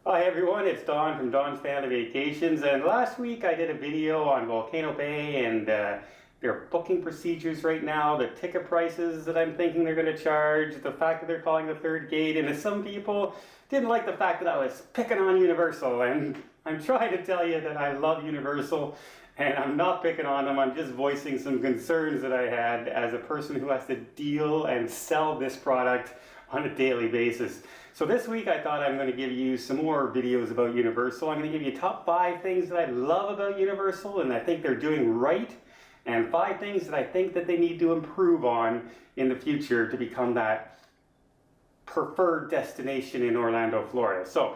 Hi everyone, it's Don from Don's Family Vacations, and last week I did a video on Volcano Bay and their booking procedures right now, the ticket prices that I'm thinking they're going to charge, the fact that they're calling the third gate, and some people didn't like the fact that I was picking on Universal, and I'm trying to tell you that I love Universal, and I'm not picking on them, I'm just voicing some concerns that I had as a person who has to deal and sell this product on a daily basis. So this week I thought I'm going to give you some more videos about Universal. I'm going to give you top 5 things that I love about Universal and I think they're doing right, and 5 things that I think that they need to improve on in the future to become that preferred destination in Orlando, Florida. So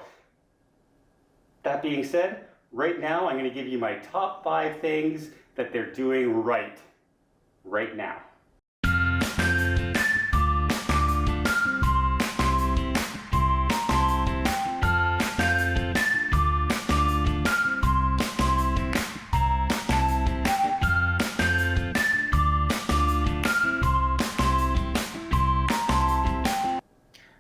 that being said, right now I'm going to give you my top 5 things that they're doing right now.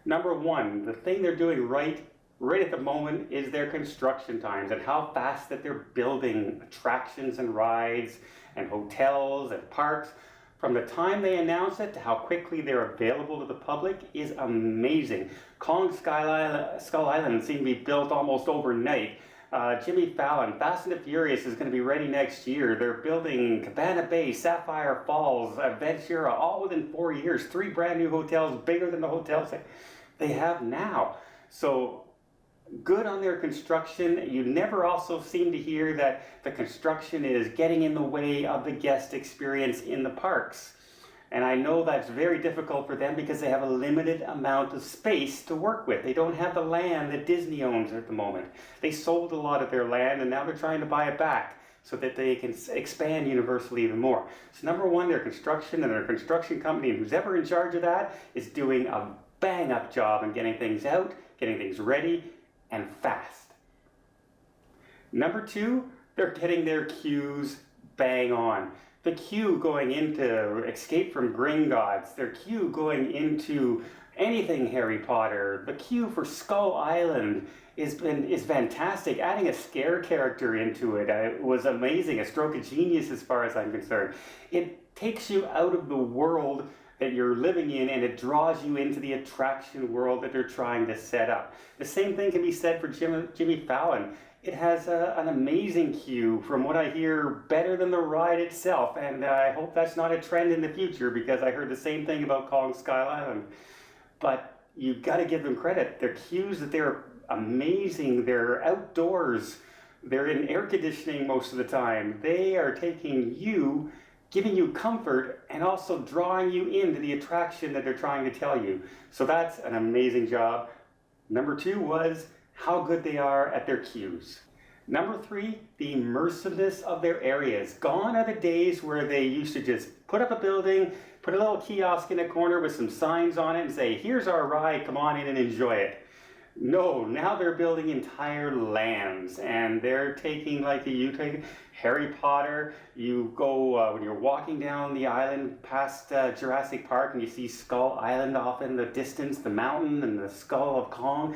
Number 1, the thing they're doing right at the moment is their construction times and how fast that they're building attractions and rides and hotels and parks. From the time they announce it to how quickly they're available to the public is amazing. Kong Skull Island seemed to be built almost overnight. Jimmy Fallon, Fast and the Furious is going to be ready next year. They're building Cabana Bay, Sapphire Falls, Ventura, all within 4 years. 3 brand new hotels, bigger than the hotels they have now. So good on their construction. You never also seem to hear that the construction is getting in the way of the guest experience in the parks. And I know that's very difficult for them because they have a limited amount of space to work with. They don't have the land that Disney owns at the moment. They sold a lot of their land and now they're trying to buy it back so that they can expand Universal even more. So number 1, their construction, and their construction company, and who's ever in charge of that, is doing a bang-up job in getting things out, getting things ready, and fast. Number 2, they're getting their queues bang on. The queue going into Escape from Gringotts, their queue going into anything Harry Potter, the queue for Skull Island is fantastic. Adding a scare character into it was amazing, a stroke of genius as far as I'm concerned. It takes you out of the world that you're living in and it draws you into the attraction world that they're trying to set up. The same thing can be said for Jimmy Fallon. It has an amazing queue, from what I hear, better than the ride itself, and I hope that's not a trend in the future because I heard the same thing about Kong Skull Island. But you've got to give them credit. Their queues, that they're amazing, they're outdoors, they're in air conditioning most of the time. They are taking you, giving you comfort, and also drawing you into the attraction that they're trying to tell you. So that's an amazing job. Number 2 was how good they are at their queues. Number 3, the immersiveness of their areas. Gone are the days where they used to just put up a building, put a little kiosk in a corner with some signs on it and say, here's our ride, come on in and enjoy it. No, now they're building entire lands, and they're taking, like you take Harry Potter, you go, when you're walking down the island past Jurassic Park and you see Skull Island off in the distance, the mountain and the skull of Kong,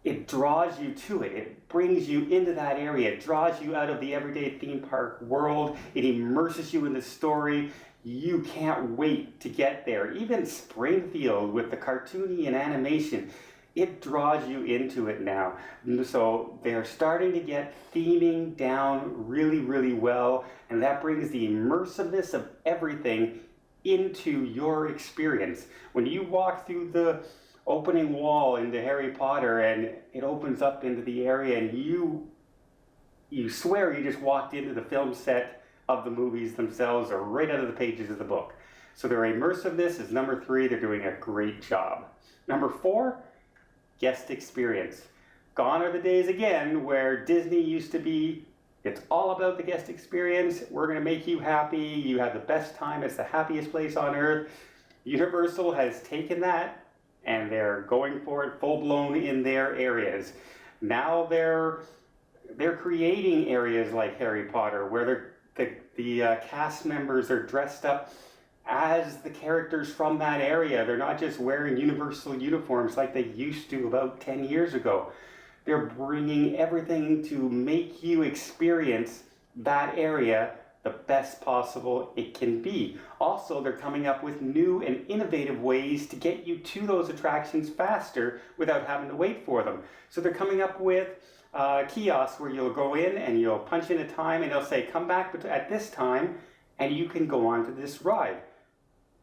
it draws you to it. It brings you into that area. It draws you out of the everyday theme park world. It immerses you in the story. You can't wait to get there. Even Springfield with the cartoony and animation, it draws you into it now. So they're starting to get theming down really, really well, and that brings the immersiveness of everything into your experience. When you walk through the opening wall into Harry Potter and it opens up into the area and you swear you just walked into the film set of the movies themselves or right out of the pages of the book. So their immersiveness is number 3. They're doing a great job. Number 4, guest experience. Gone are the days again where Disney used to be, it's all about the guest experience. We're going to make you happy. You have the best time. It's the happiest place on earth. Universal has taken that and they're going for it full-blown in their areas. Now they're creating areas like Harry Potter where the cast members are dressed up as the characters from that area. They're not just wearing Universal uniforms like they used to about 10 years ago. They're bringing everything to make you experience that area the best possible it can be. Also, they're coming up with new and innovative ways to get you to those attractions faster without having to wait for them. So they're coming up with kiosks where you'll go in and you'll punch in a time and they'll say, come back at this time and you can go on to this ride.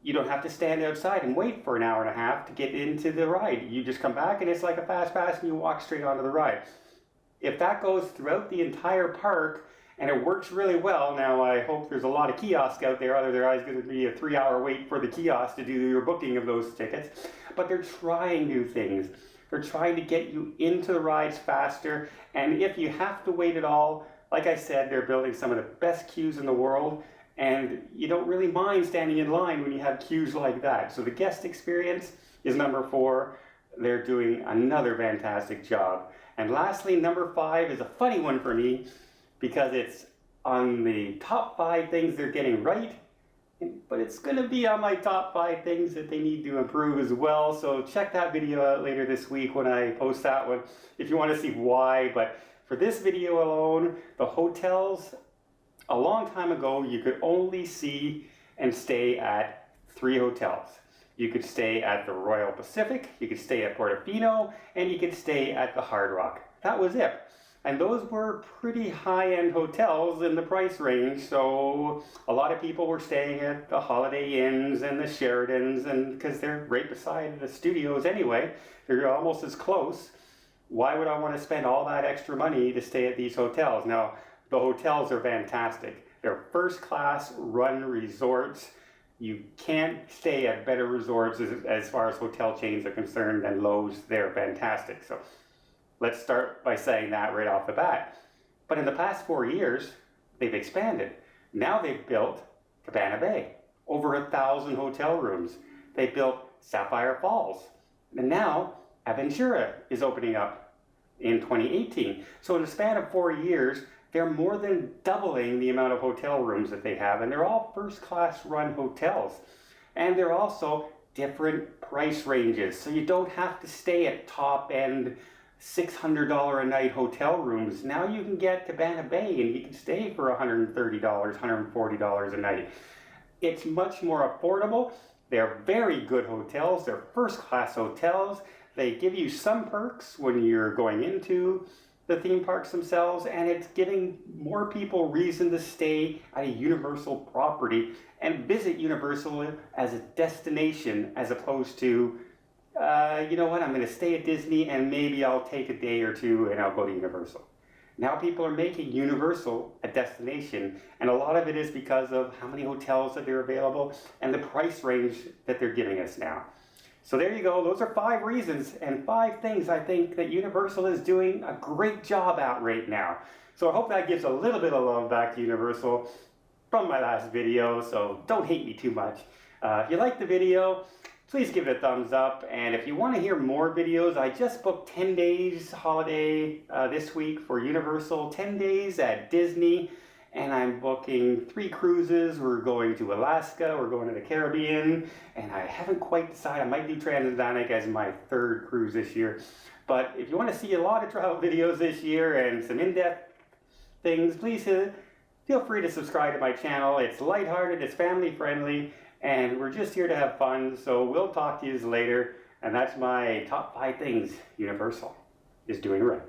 You don't have to stand outside and wait for an hour and a half to get into the ride. You just come back and it's like a fast pass and you walk straight onto the ride. If that goes throughout the entire park and it works really well, now I hope there's a lot of kiosks out there, otherwise there's going to be a 3-hour wait for the kiosk to do your booking of those tickets. But they're trying new things. They're trying to get you into the rides faster, and if you have to wait at all, like I said, they're building some of the best queues in the world, and you don't really mind standing in line when you have queues like that. So the guest experience is number 4. They're doing another fantastic job. And lastly, number 5 is a funny one for me because it's on the top 5 things they're getting right, but it's going to be on my top 5 things that they need to improve as well. So check that video out later this week when I post that one if you want to see why. But for this video alone, the hotels, a long time ago, you could only see and stay at 3 hotels. You could stay at the Royal Pacific, you could stay at Portofino, and you could stay at the Hard Rock. That was it. And those were pretty high-end hotels in the price range, so a lot of people were staying at the Holiday Inns and the Sheratons, and because they're right beside the studios anyway, they're almost as close. Why would I want to spend all that extra money to stay at these hotels? Now, the hotels are fantastic. They're first-class run resorts. You can't stay at better resorts as far as hotel chains are concerned than Lowe's. They're fantastic. So let's start by saying that right off the bat. But in the past 4 years, they've expanded. Now they've built Cabana Bay, over 1,000 hotel rooms. They built Sapphire Falls. And now Aventura is opening up in 2018. So in the span of 4 years, they're more than doubling the amount of hotel rooms that they have, and they're all first-class run hotels. And they're also different price ranges, so you don't have to stay at top-end $600 a night hotel rooms. Now you can get Cabana Bay and you can stay for $130, $140 a night. It's much more affordable. They're very good hotels. They're first-class hotels. They give you some perks when you're going into the theme parks themselves, and it's giving more people reason to stay at a Universal property and visit Universal as a destination as opposed to, you know what, I'm going to stay at Disney and maybe I'll take a day or two and I'll go to Universal. Now people are making Universal a destination, and a lot of it is because of how many hotels that are available and the price range that they're giving us now. So there you go. Those are 5 reasons and 5 things I think that Universal is doing a great job at right now. So I hope that gives a little bit of love back to Universal from my last video, so don't hate me too much. If you liked the video, please give it a thumbs up. And if you want to hear more videos, I just booked 10 days holiday this week for Universal, 10 days at Disney. And I'm booking 3 cruises. We're going to Alaska, we're going to the Caribbean, and I haven't quite decided. I might do Transatlantic as my 3rd cruise this year. But if you want to see a lot of travel videos this year and some in-depth things, please feel free to subscribe to my channel. It's lighthearted, it's family friendly, and we're just here to have fun. So we'll talk to you later. And that's my top 5 things Universal is doing right.